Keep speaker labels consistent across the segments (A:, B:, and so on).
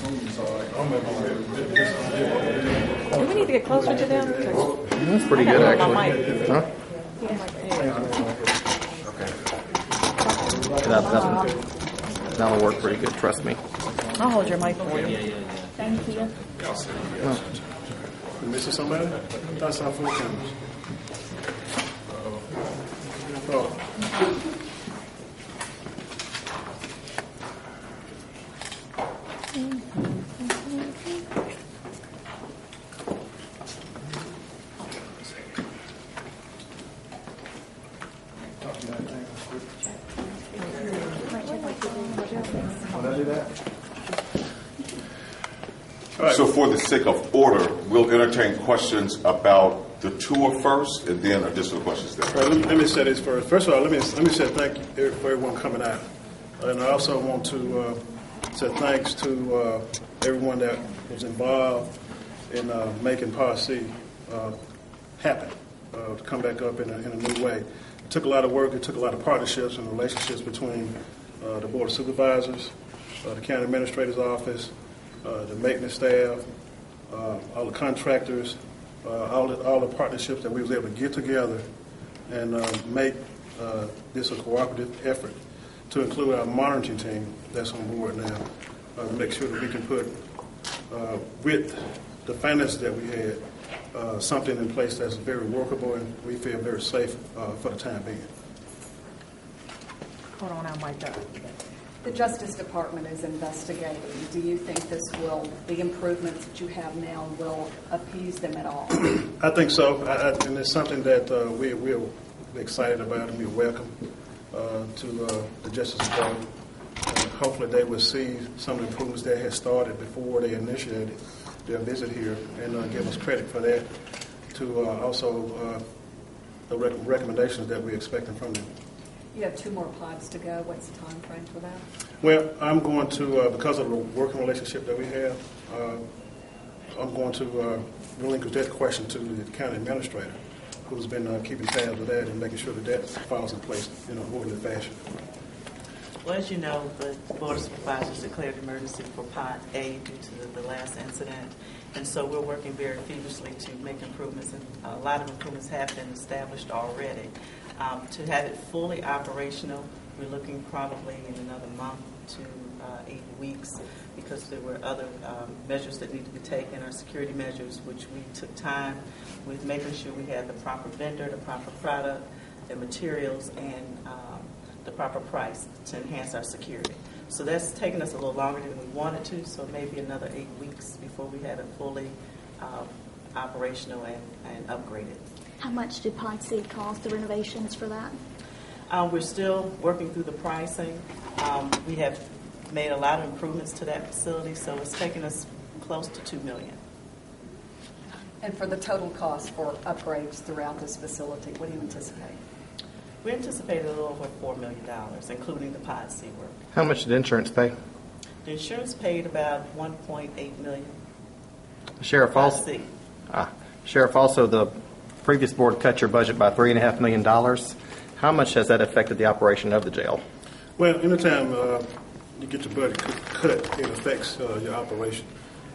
A: Do we need to get closer to them?
B: That's pretty good, actually. Huh? That'll work pretty good, trust me.
A: I'll hold your mic for you.
C: Thank you.
D: You missing somebody? That's our full cameras. Oh.
E: So for the sake of order, we'll entertain questions about the tour first and then additional questions there.
D: Right, let me say this first. First of all, let me say thank you for everyone coming out. And I also want to say thanks to everyone that was involved in making Part C happen, to come back up in a new way. It took a lot of work. It took a lot of partnerships and relationships between the Board of Supervisors, the County Administrator's Office, the maintenance staff, all the contractors, all the partnerships that we was able to get together and make this a cooperative effort to include our monitoring team that's on board now to make sure that we can put, with the finances that we had, something in place that's very workable and we feel very safe for the time being.
A: Hold on, I'll mic up.
C: The Justice Department is investigating. Do you think the improvements that you have now will appease them at all?
D: I think so, and it's something that we're excited about and we welcome to the Justice Department. Hopefully they will see some of the improvements that had started before they initiated their visit here and give us credit for that, to also the recommendations that we're expecting from them.
C: You have 2 more pods to go. What's the time frame for that?
D: Well, I'm going to, because of the working relationship that we have, I'm going to relinquish that question to the county administrator, who's been keeping tabs of that and making sure that falls in place in an orderly fashion.
F: Well, as you know, the Board of Supervisors declared emergency for Pod A due to the last incident. And so we're working very feverishly to make improvements, and a lot of improvements have been established already. To have it fully operational, we're looking probably in another month to 8 weeks, because there were other measures that need to be taken, our security measures, which we took time with making sure we had the proper vendor, the proper product, the materials, and the proper price to enhance our security. So that's taken us a little longer than we wanted to, so maybe another 8 weeks before we have it fully operational and upgraded.
C: How much did Pod C cost, the renovations for that?
F: We're still working through the pricing. We have made a lot of improvements to that facility, so it's taken us close to $2 million.
C: And for the total cost for upgrades throughout this facility, what do you anticipate?
F: We anticipate a little over $4 million, including the Pod C work.
B: How much did insurance pay?
F: The insurance paid about $1.8 million.
B: Sheriff, also the previous board cut your budget by $3.5 million. How much has that affected the operation of the jail?
D: Well, anytime you get your budget cut, it affects your operation.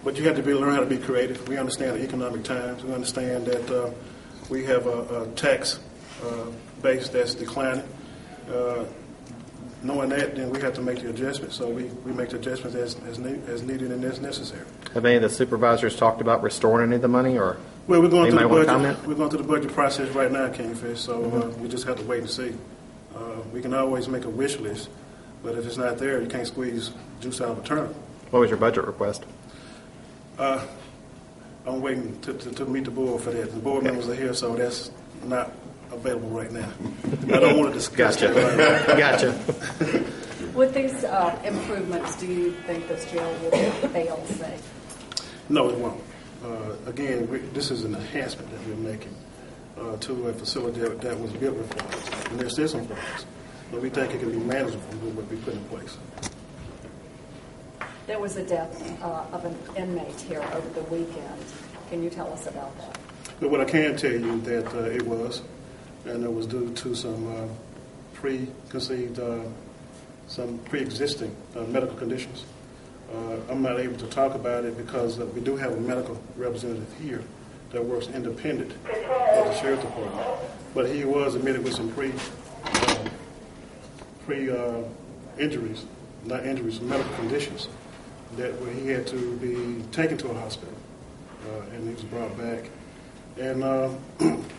D: But you have to learn how to be creative. We understand the economic times. We understand that we have a tax base that's declining. Knowing that, then we have to make the adjustments. So we make the adjustments as needed and as necessary.
B: Have any of the supervisors talked about restoring any of the money, or
D: well, we're going through the budget.
B: Comment?
D: We're going through the budget process right now, Kingfish. So we just have to wait and see. We can always make a wish list, but if it's not there, you can't squeeze juice out of a turnip.
B: What was your budget request?
D: I'm waiting to meet the board for that. The board members are here, so that's not available right now. I don't want to discuss
B: Gotcha.
D: that right now.
B: Gotcha.
C: With these improvements, do you think this jail will fail safe?
D: No, it won't. Again, this is an enhancement that we're making to a facility that was built with flaws. And there's still some flaws, but we think it can be manageable with what we put in place.
C: There was a death of an inmate here over the weekend. Can you tell us about that?
D: But what I can tell you that it was, and it was due to some pre-existing medical conditions. I'm not able to talk about it because we do have a medical representative here that works independent of the sheriff's department. But he was admitted with some injuries, not injuries, medical conditions that where he had to be taken to a hospital, and he was brought back. And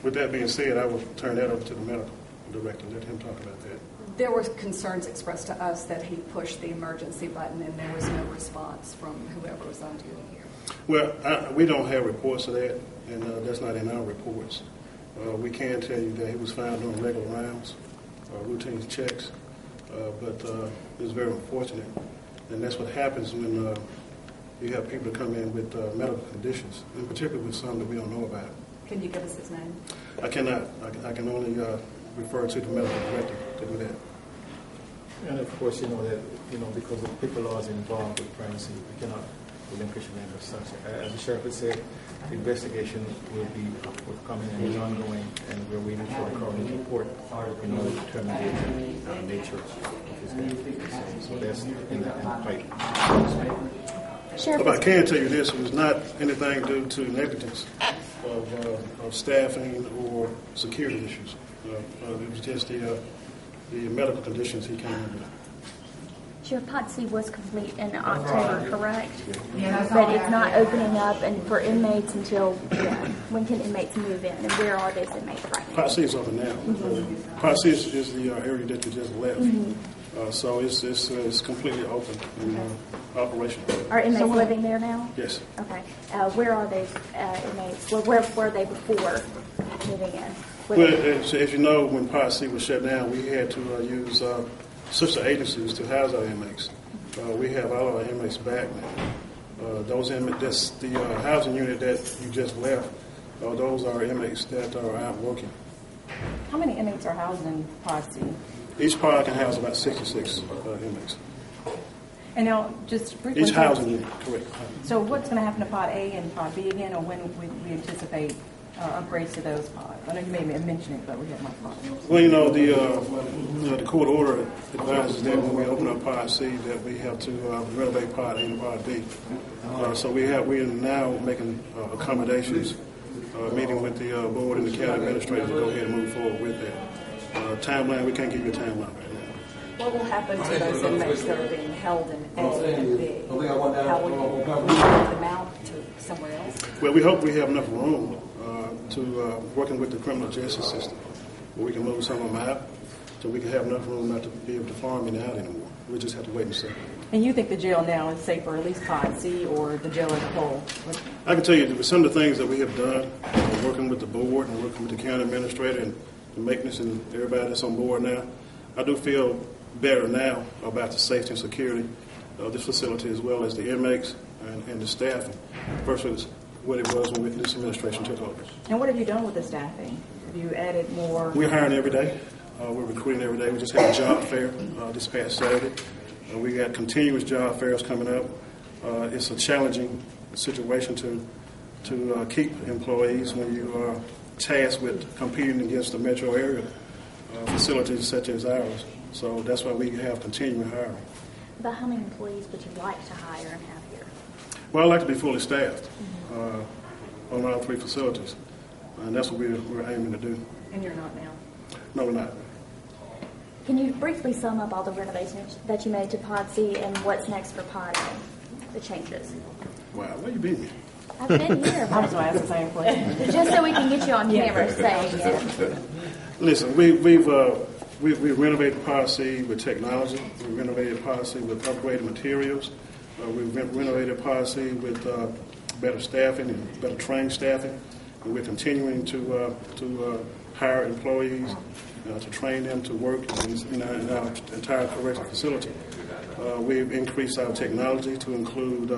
D: with that being said, I will turn that over to the medical director, let him talk about that.
C: There were concerns expressed to us that he pushed the emergency button and there was no response from whoever was on duty here.
D: Well, we don't have reports of that, and that's not in our reports. We can tell you that he was found doing regular rounds, routine checks, but it's very unfortunate. And that's what happens when you have people that come in with medical conditions, in particular with some that we don't know about.
C: Can you give us his name?
D: I cannot. I can only refer to the medical director to do that.
G: And of course, because of HIPAA laws involved with privacy, we cannot relinquish a matter of such. As the sheriff has said, the investigation will be forthcoming and is ongoing, and we're waiting for a coroner's report in order to determine the nature of his death. So that's in the pipe.
D: But I can tell you this: it was not anything due to negligence of staffing or security issues. It was just the medical conditions he came in with.
H: Sheriff, Pod C was complete in October, correct? But it's not opening up and for inmates until when can inmates move in, and where are those inmates right now?
D: Pod C is open now.
H: Mm-hmm.
D: Pod C is the area that you just left.
H: Mm-hmm.
D: So it's completely open and operational.
H: Are inmates living there now?
D: Yes.
H: Okay. Where are those inmates? Where were they before moving in?
D: Well, as you know, when Pod C was shut down, we had to use sister agencies to house our inmates. We have all of our inmates back now. Those inmates, that's the housing unit that you just left. Those are inmates that are out working.
A: How many inmates are housed in Pod C?
D: Each pod can house about 66 inmates.
A: And now, just briefly.
D: Each housing unit, correct.
A: So what's going to happen to Pod A and Pod B again, or when we anticipate upgrades to those pods? I know you made me mention it, but we have my thoughts.
D: Well, the court order advises that when we open up Pod C that we have to renovate Pod A and Pod B. So we are now making accommodations, meeting with the board and the county administrator to go ahead and move forward with that. Timeline, we can't give you a timeline right now.
C: What will happen to those inmates that are being held in A and B? How will you move them out to somewhere else?
D: Well, we hope we have enough room to working with the criminal justice system where we can move some of them out so we can have enough room not to be able to farm it out anymore. We just have to wait and see.
A: And you think the jail now is safer, at least Pod C, or the jail as a whole?
D: I can tell you that some of the things that we have done, working with the board and working with the county administrator and the maintenance and everybody that's on board now, I do feel better now about the safety and security of this facility as well as the inmates and the staffing versus what it was when this administration took over.
A: And what have you done with the staffing? Have you added more?
D: We're hiring every day. We're recruiting every day. We just had a job fair this past Saturday. We got continuous job fairs coming up. It's a challenging situation to keep employees when you are tasked with competing against the metro area facilities such as ours. So that's why we have continuing hiring.
H: About how many employees would you like to hire and have here?
D: Well, I'd like to be fully staffed on all three facilities, and that's what we're aiming to do.
C: And you're not now?
D: No, we're not.
H: Can you briefly sum up all the renovations that you made to Pod C and what's next for Pod A, the changes?
D: Wow, where you been?
H: I've been here.
A: I was going to ask the same question.
H: Just so we can get you on camera saying it.
D: Listen, we've renovated Pod C with technology. We renovated Pod C with upgraded materials. We've renovated Pod C with better staffing and better trained staffing. And we're continuing to hire employees to train them to work in our entire correctional facility. We've increased our technology to include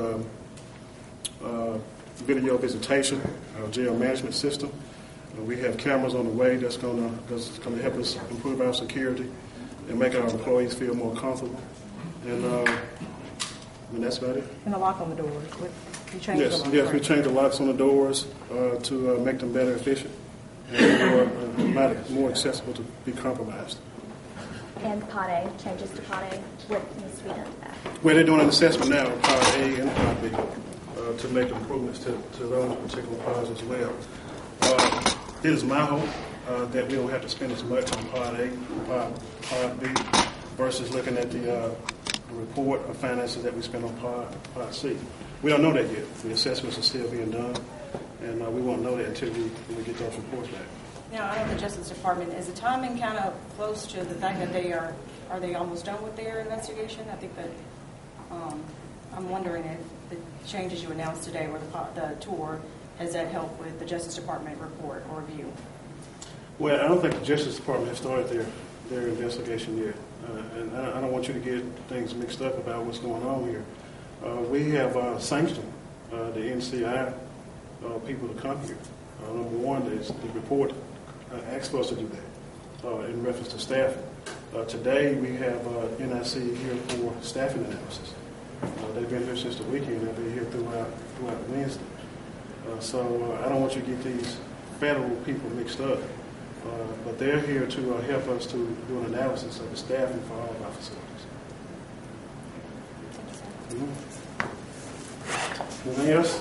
D: video visitation, our jail management system. We have cameras on the way that's going to help us improve our security and make our employees feel more comfortable. And that's about it.
A: And the lock on the doors. You changed the lock,
D: Yes,
A: right?
D: we changed the locks on the doors to make them better efficient and more accessible to be compromised.
H: And Pod A, changes to Pod A, what needs to be done to that?
D: Well, they're doing an assessment now of Part A and Part B to make improvements to those particular parts as well. It is my hope that we don't have to spend as much on Part A, Part B, versus looking at the report of finances that we spend on Part C. We don't know that yet. The assessments are still being done, and we won't know that until we get those reports back.
A: Now, I know the Justice Department, is the timing kind of close to the fact that they are they almost done with their investigation? I think that I'm wondering if the changes you announced today or the tour, has that helped with the Justice Department report or review?
D: Well, I don't think the Justice Department has started their investigation yet. And I don't want you to get things mixed up about what's going on here. We have sanctioned the NCI people to come here. Number one is the report asks for us to do that in reference to staffing. Today we have NIC here for staffing analysis. They've been here since the weekend. They'll be here throughout Wednesday. So I don't want you to get these federal people mixed up. But they're here to help us to do an analysis of the staffing for all of our facilities. Anything else?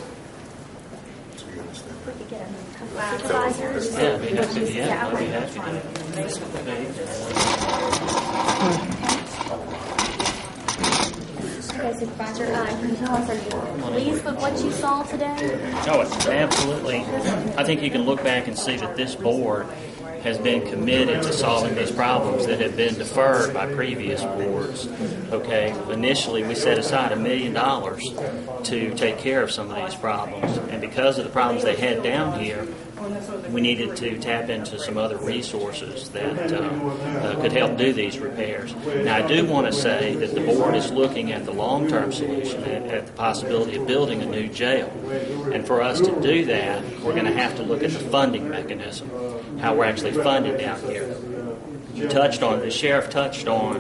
H: We could get a supervisors.
I: Yeah, I'd be happy
H: Okay, Supervisor, can you tell us, are you pleased with what you saw today?
I: Oh, absolutely. I think you can look back and see that this board has been committed to solving these problems that have been deferred by previous boards. Okay, initially we set aside $1 million to take care of some of these problems, and because of the problems they had down here, we needed to tap into some other resources that could help do these repairs. Now, I do want to say that the board is looking at the long-term solution, at the possibility of building a new jail. And for us to do that, we're going to have to look at the funding mechanism, how we're actually funded down here. The sheriff touched on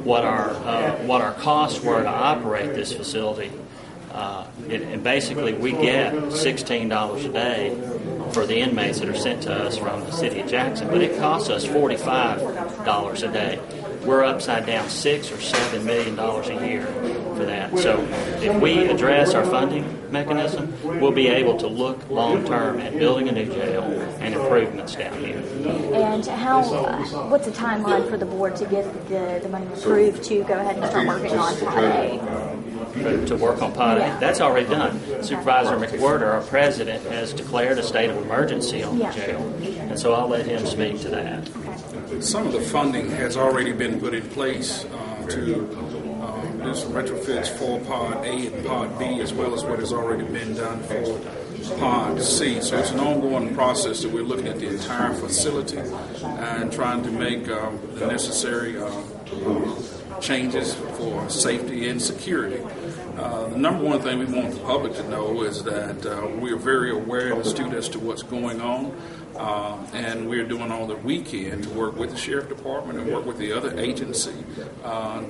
I: what our costs were to operate this facility. And basically, we get $16 a day for the inmates that are sent to us from the city of Jackson, but it costs us $45 a day. We're upside down $6 or $7 million a year for that. So if we address our funding mechanism, we'll be able to look long-term at building a new jail and improvements down here.
H: And what's the timeline for the board to get the money approved to go ahead and start working on Part A?
I: To work on Part A.
H: Yeah.
I: That's already done. Supervisor McWhirter, our president, has declared a state of emergency on the jail. And so I'll let him speak to that.
J: Some of the funding has already been put in place to do some retrofits for Part A and Part B, as well as what has already been done for Part C. So it's an ongoing process that we're looking at the entire facility and trying to make the necessary changes for safety and security. The number one thing we want the public to know is that we are very aware and astute as to what's going on, and we're doing all that we can to work with the Sheriff Department and work with the other agency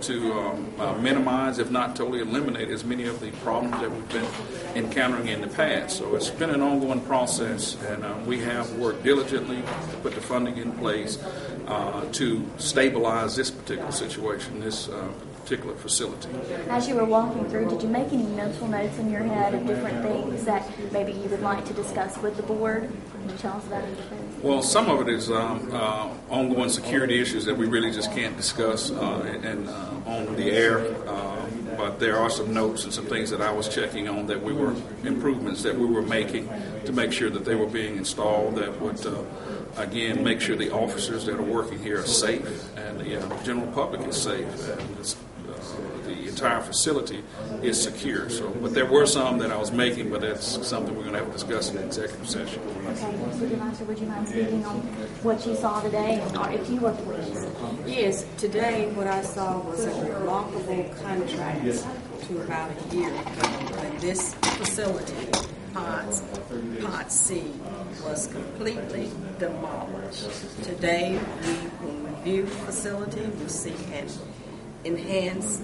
J: to minimize, if not totally eliminate, as many of the problems that we've been encountering in the past. So it's been an ongoing process, and we have worked diligently to put the funding in place to stabilize this particular situation, this particular facility.
H: As you were walking through, did you make any mental notes in your head of different things that maybe you would like to discuss with the board? Can you tell us about anything?
J: Well, some of it is ongoing security issues that we really just can't discuss on the air. But there are some notes and some things that I was checking on that improvements that we were making to make sure that they were being installed that would, again, make sure the officers that are working here are safe and the general public is safe and the entire facility is secure. So, but there were some that I was making, but that's something we're going to have to discuss in the executive session.
H: Okay, Supervisor, would you mind speaking on what you saw today, or if you were pleased?
K: Yes, today what I saw was a remarkable contrast to about a year ago when this facility, Part C, was completely demolished. Today, when we view the facility, we see an enhanced,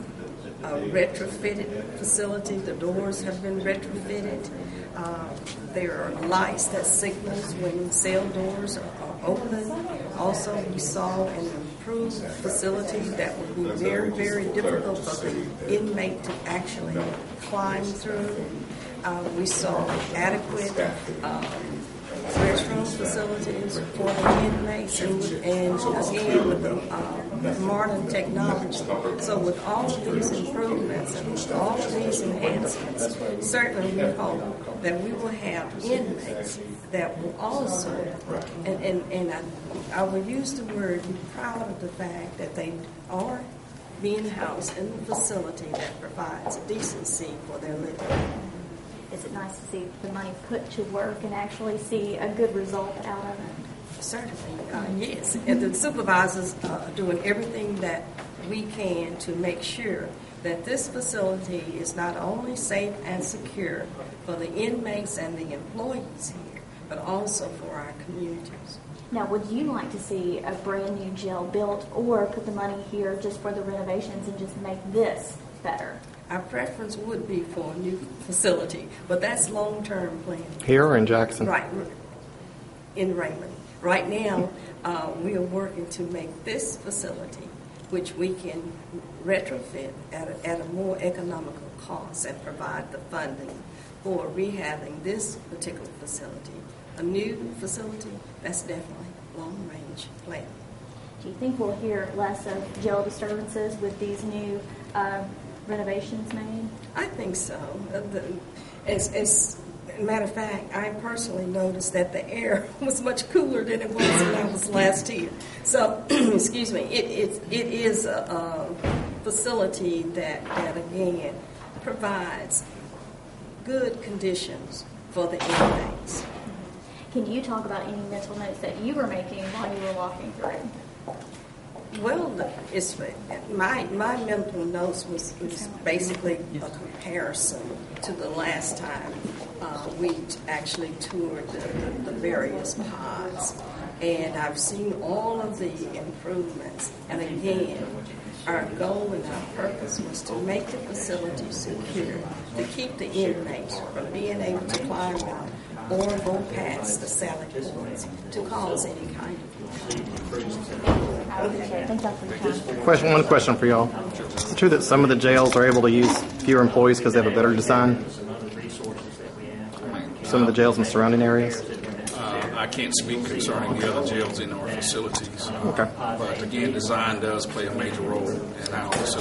K: retrofitted facility. The doors have been retrofitted. There are lights that signals when cell doors are open. Also, we saw in the improved facility that would be very, very difficult for the inmate to actually climb through. We saw adequate restroom facilities for the inmates, and again with the modern technology. So with all of these improvements and with all of these enhancements, certainly we hope that we will have inmates that will also, and I will use the word, be proud of the fact that they are being housed in the facility that provides decency for their living.
H: Is it nice to see the money put to work and actually see a good result out of it?
K: Certainly, yes. And the supervisors are doing everything that we can to make sure that this facility is not only safe and secure for the inmates and the employees here, but also for our communities.
H: Now, would you like to see a brand new jail built or put the money here just for the renovations and just make this better?
K: Our preference would be for a new facility, but that's long-term planning.
B: Here or in Jackson?
K: Right, in Raymond. Right now, we are working to make this facility, which we can retrofit at a more economical cost and provide the funding for rehabbing this particular facility. A new facility, that's definitely long-range planning.
H: Do you think we'll hear less of jail disturbances with these new renovations made?
K: I think so. As a matter of fact, I personally noticed that the air was much cooler than it was when I was last here. So, excuse me, it is a facility that again provides good conditions for the inmates.
H: Can you talk about any mental notes that you were making while you were walking through?
K: Well, my mental notes was basically a comparison to the last time we actually toured the various pods. And I've seen all of the improvements. And again, our goal and our purpose was to make the facility secure, to keep the inmates from being able to climb out or go past the sally ports to cause any kind of
B: One question for y'all. Is it true that some of the jails are able to use fewer employees because they have a better design? Some of the jails in surrounding areas?
J: I can't speak concerning the other jails in our facilities.
B: Okay.
J: But again, design does play a major role in our facility.